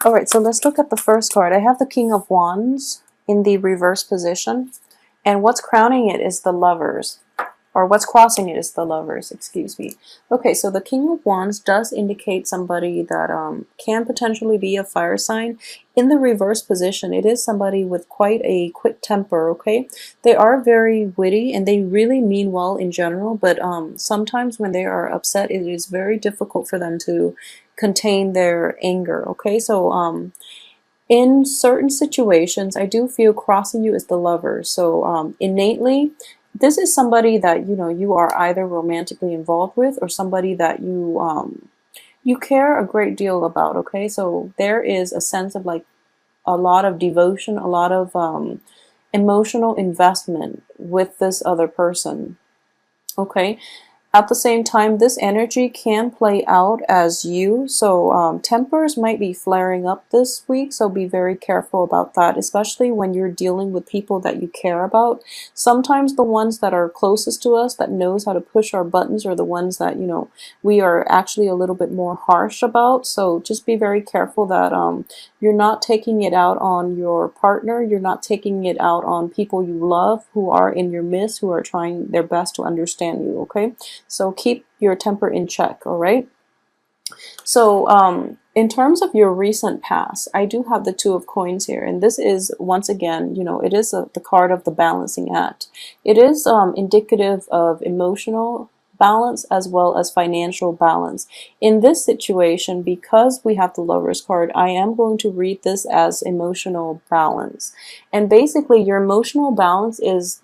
All right, so let's look at the first card. I have the King of Wands in the reverse position, and what's crowning it is the Lovers, or what's crossing it is the Lovers, excuse me. Okay, so the King of Wands does indicate somebody that can potentially be a fire sign. In the reverse position, it is somebody with quite a quick temper, okay? They are very witty and they really mean well in general, but sometimes when they are upset, it is very difficult for them to contain their anger, okay? So in certain situations, I do feel crossing you is the Lover. So innately, this is somebody that you are either romantically involved with, or somebody that you care a great deal about. Okay, so there is a sense of like a lot of devotion, a lot of emotional investment with this other person. Okay, at the same time, this energy can play out as you. So tempers might be flaring up this week, so be very careful about that, especially when you're dealing with people that you care about. Sometimes the ones that are closest to us, that knows how to push our buttons, are the ones that we are actually a little bit more harsh about. So just be very careful that you're not taking it out on your partner, you're not taking it out on people you love who are in your midst, who are trying their best to understand you, okay? So keep your temper in check, all right? So in terms of your recent past, I do have the Two of Coins here. And this is, once again, it is the card of the balancing act. It is indicative of emotional balance as well as financial balance. In this situation, because we have the Lover's card, I am going to read this as emotional balance. And basically, your emotional balance is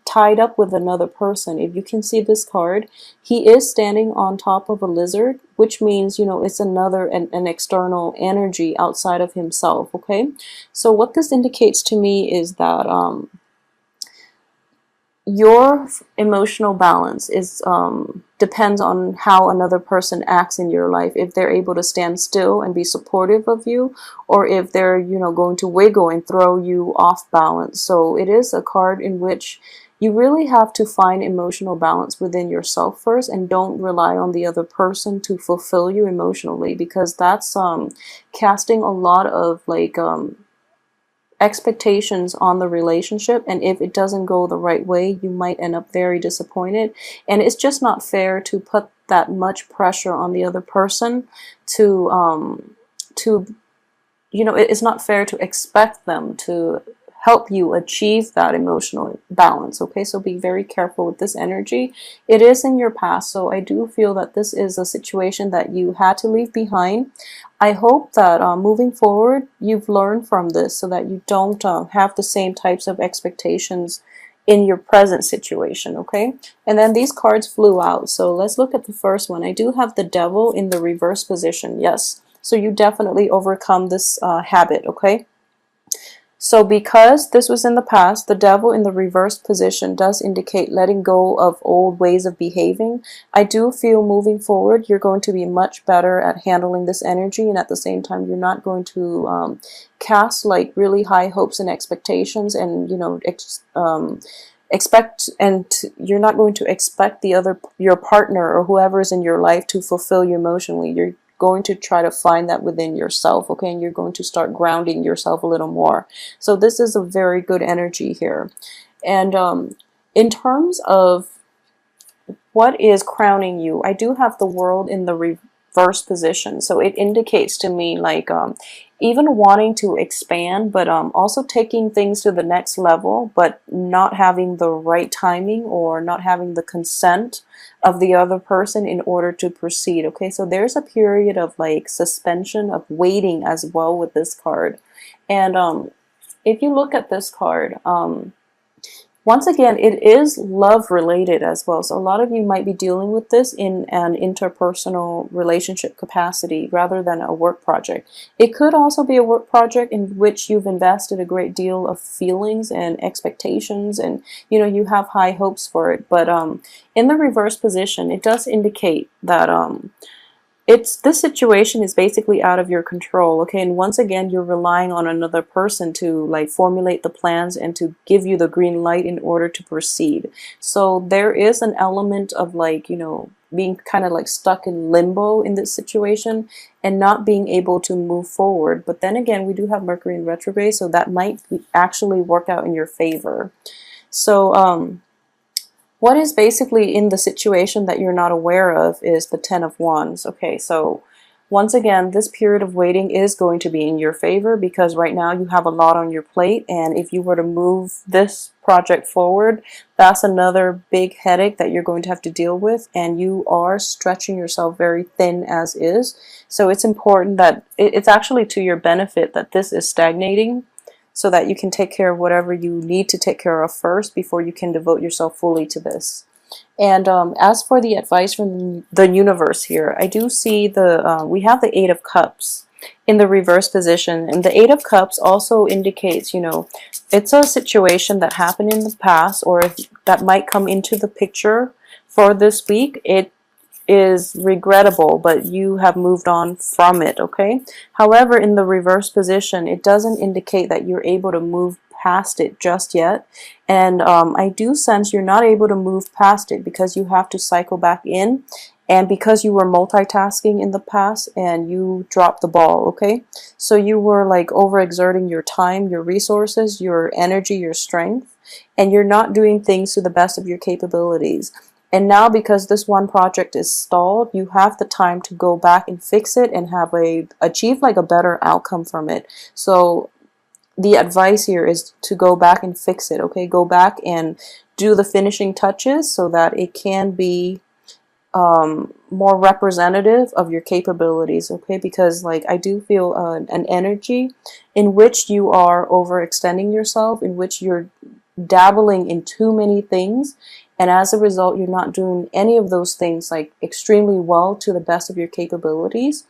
tied up with another person. If you can see this card, he is standing on top of a lizard, which means, it's another an external energy outside of himself, okay? So what this indicates to me is that your emotional balance is depends on how another person acts in your life. If they're able to stand still and be supportive of you, or if they're going to wiggle and throw you off balance. So it is a card in which you really have to find emotional balance within yourself first, and don't rely on the other person to fulfill you emotionally, because that's casting a lot of like expectations on the relationship, and if it doesn't go the right way, you might end up very disappointed. And it's just not fair to put that much pressure on the other person to it's not fair to expect them to help you achieve that emotional balance, okay? So be very careful with this energy. It is in your past, so I do feel that this is a situation that you had to leave behind. I hope that moving forward, you've learned from this so that you don't have the same types of expectations in your present situation, okay? And then these cards flew out, so let's look at the first one. I do have the Devil in the reverse position, yes. So you definitely overcome this habit, okay? So because this was in the past, the Devil in the reverse position does indicate letting go of old ways of behaving. I do feel moving forward, you're going to be much better at handling this energy, and at the same time, you're not going to cast like really high hopes and expectations, and expect, and you're not going to expect your partner or whoever's in your life to fulfill you emotionally. You're going to try to find that within yourself, okay? And you're going to start grounding yourself a little more. So this is a very good energy here. And in terms of what is crowning you, I do have the World in the reverse position. So it indicates to me like even wanting to expand, but also taking things to the next level, but not having the right timing or not having the consent of the other person in order to proceed. Okay, so there's a period of like suspension, of waiting as well with this card. And if you look at this card, once again, it is love related as well. So a lot of you might be dealing with this in an interpersonal relationship capacity rather than a work project. It could also be a work project in which you've invested a great deal of feelings and expectations, and you have high hopes for it. But in the reverse position, it does indicate that this situation is basically out of your control, okay? And once again, you're relying on another person to like formulate the plans and to give you the green light in order to proceed. So there is an element of like, you know, being kind of like stuck in limbo in this situation and not being able to move forward. But then again, we do have Mercury in retrograde, so that might actually work out in your favor. So what is basically in the situation that you're not aware of is the Ten of Wands. Okay, so once again, this period of waiting is going to be in your favor because right now you have a lot on your plate, and if you were to move this project forward, that's another big headache that you're going to have to deal with, and you are stretching yourself very thin as is. So it's important that it's actually to your benefit that this is stagnating, so that you can take care of whatever you need to take care of first before you can devote yourself fully to this. And as for the advice from the universe here, I do see we have the Eight of Cups in the reverse position, and the Eight of Cups also indicates, you know, it's a situation that happened in the past or that might come into the picture for this week. It is regrettable, but you have moved on from it, okay? However, in the reverse position, it doesn't indicate that you're able to move past it just yet. And I do sense you're not able to move past it because you have to cycle back in, and because you were multitasking in the past and you dropped the ball, okay? So you were like overexerting your time, your resources, your energy, your strength, and you're not doing things to the best of your capabilities. And now because this one project is stalled, you have the time to go back and fix it and achieve like a better outcome from it. So the advice here is to go back and fix it, okay? Go back and do the finishing touches so that it can be more representative of your capabilities, okay? Because like I do feel an energy in which you are overextending yourself, in which you're dabbling in too many things, and as a result you're not doing any of those things like extremely well to the best of your capabilities,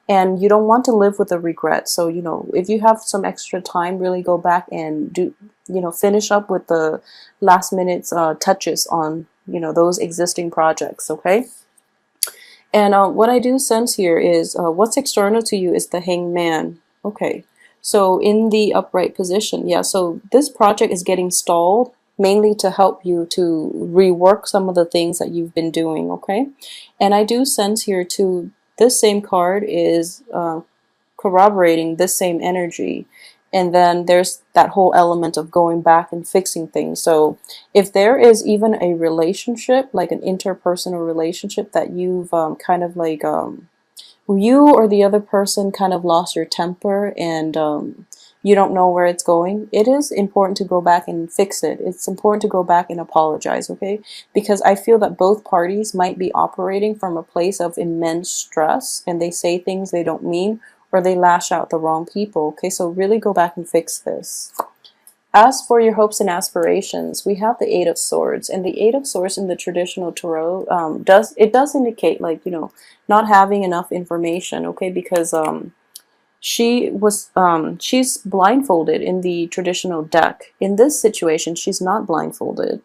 and you don't want to live with a regret. So, you know, if you have some extra time, really go back and do, you know, finish up with the last minute touches on, you know, those existing projects, okay? And what I do sense here is what's external to you is the Hangman. Okay, so in the upright position, yeah, so this project is getting stalled mainly to help you to rework some of the things that you've been doing, okay? And I do sense here too, this same card is corroborating this same energy. And then there's that whole element of going back and fixing things. So if there is even a relationship, like an interpersonal relationship that you've kind of like, you or the other person kind of lost your temper and you don't know where it's going, it is important to go back and fix it. It's important to go back and apologize, okay? Because I feel that both parties might be operating from a place of immense stress and they say things they don't mean, or they lash out the wrong people, okay? So really go back and fix this. As for your hopes and aspirations, we have the Eight of Swords, and the Eight of Swords in the traditional tarot does indicate, like, you know, not having enough information, okay? Because she's blindfolded in the traditional deck. In this situation, she's not blindfolded.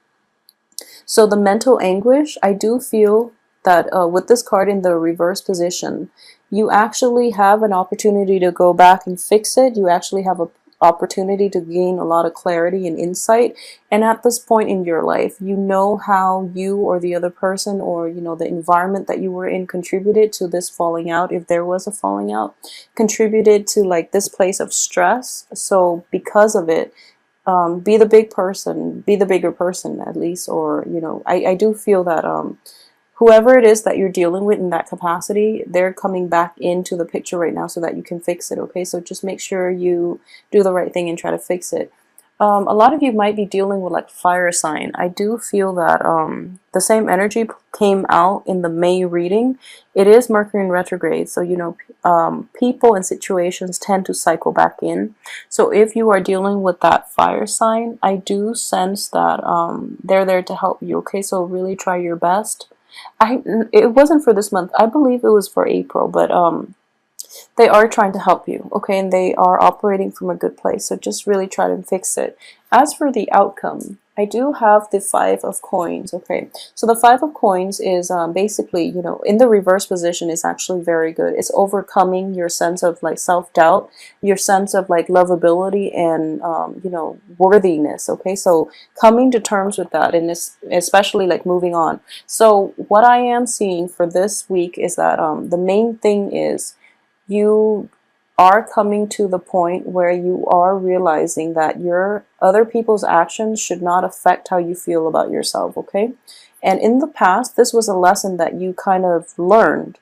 So the mental anguish, I do feel that with this card in the reverse position, you actually have an opportunity to go back and fix it. You actually have an opportunity to gain a lot of clarity and insight. And at this point in your life, you know how you or the other person, or, you know, the environment that you were in contributed to this falling out, if there was a falling out, contributed to like this place of stress. So because of it, be the bigger person at least, or, you know, I do feel that whoever it is that you're dealing with in that capacity, they're coming back into the picture right now so that you can fix it, okay? So just make sure you do the right thing and try to fix it. A lot of you might be dealing with like fire sign. I do feel that the same energy came out in the May reading. It is Mercury in retrograde, so, you know, people and situations tend to cycle back in. So if you are dealing with that fire sign, I do sense that they're there to help you, okay? So really try your best. It wasn't for this month. I believe it was for April, but They are trying to help you, okay, and they are operating from a good place. So just really try to fix it. As for the outcome, I do have the Five of Coins, okay. So the Five of Coins is basically, you know, in the reverse position is actually very good. It's overcoming your sense of like self-doubt, your sense of like lovability and, you know, worthiness, okay. So coming to terms with that, and especially like moving on. So what I am seeing for this week is that the main thing is you are coming to the point where you are realizing that your other people's actions should not affect how you feel about yourself, okay? And in the past, this was a lesson that you kind of learned,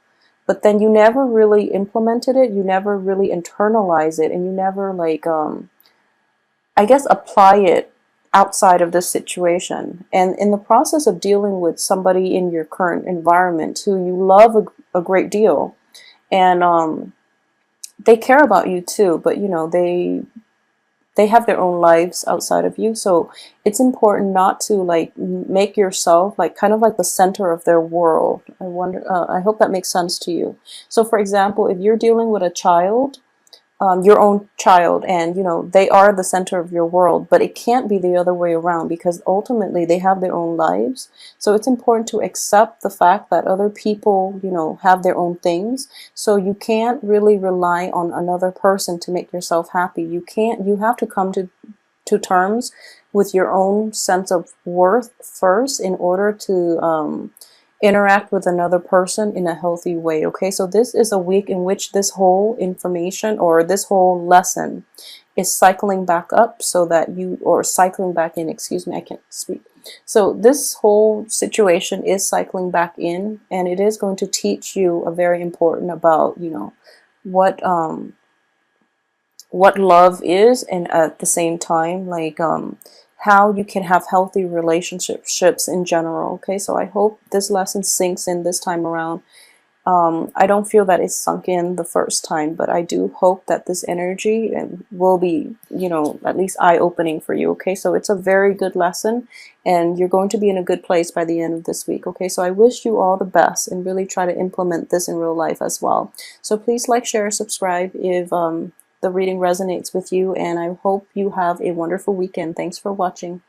but then you never really implemented it, you never really internalized it, and you never like I guess apply it outside of this situation. And in the process of dealing with somebody in your current environment who you love a great deal, and they care about you too, but you know, they have their own lives outside of you. So it's important not to like make yourself like kind of like the center of their world. I wonder, I hope that makes sense to you. So for example, if you're dealing with a child, your own child, and you know, they are the center of your world, but it can't be the other way around, because ultimately they have their own lives. So it's important to accept the fact that other people, you know, have their own things. So you can't really rely on another person to make yourself happy. You have to come to terms with your own sense of worth first in order to interact with another person in a healthy way, okay? So this is a week in which this whole information or this whole lesson is cycling back up so that you, or cycling back in, excuse me, I can't speak. So this whole situation is cycling back in, and it is going to teach you a very important about, you know, what love is, and at the same time, like how you can have healthy relationships in general, okay? So I hope this lesson sinks in this time around. I don't feel that it's sunk in the first time, but I do hope that this energy will be, you know, at least eye-opening for you, okay? So it's a very good lesson, and you're going to be in a good place by the end of this week, okay? So I wish you all the best, and really try to implement this in real life as well. So please like, share, subscribe if the reading resonates with you, and I hope you have a wonderful weekend. Thanks for watching.